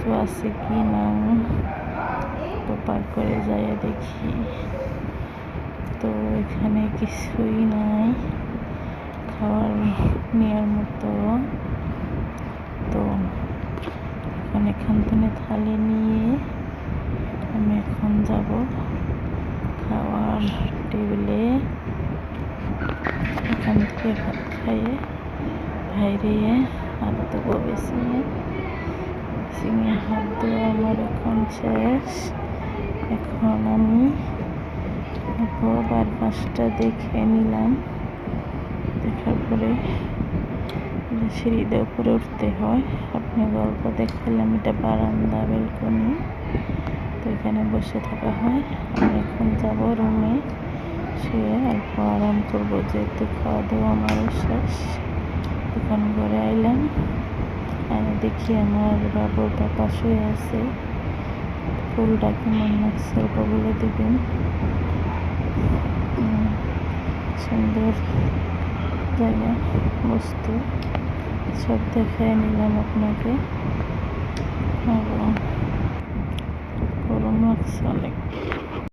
কিছু আছে কি না, তো পার করে যাই দেখি। তো এখানে কিছুই নাই খাওয়ার নেওয়ার মতো। তো এখান থেকে থালি নিয়ে আমি এখন যাব খাওয়ার টেবিলে। এখান থেকে ভাত খাইয়ে বাইরে হাত ধোবো বেসিনে হাত ধোয়া আমার এখন শেষ। এখন আমি বার পাশটা দেখে নিলাম, দেখার পরে সিঁড়ি দিয়ে উপরে উঠতে হয়। আপনি গল্প দেখালাম, এটা বারান্দা বেলকনি, তো এখানে বসে থাকা হয়। আমি এখন যাব রুমে, শুয়ে অল্প আরাম করবো, যেহেতু খাওয়া দাওয়া আমারও শেষ। দোকান ঘরে আইলাম, আমি দেখি আমার বাবুর পাপা শুয়ে আছে। ফুলটা কেমন লাগছে অল্প বলে দেবেন। সুন্দর জায়গা, বস্তু সব দেখায় নিলাম আপনাকে। গরম লাগছে অনেক।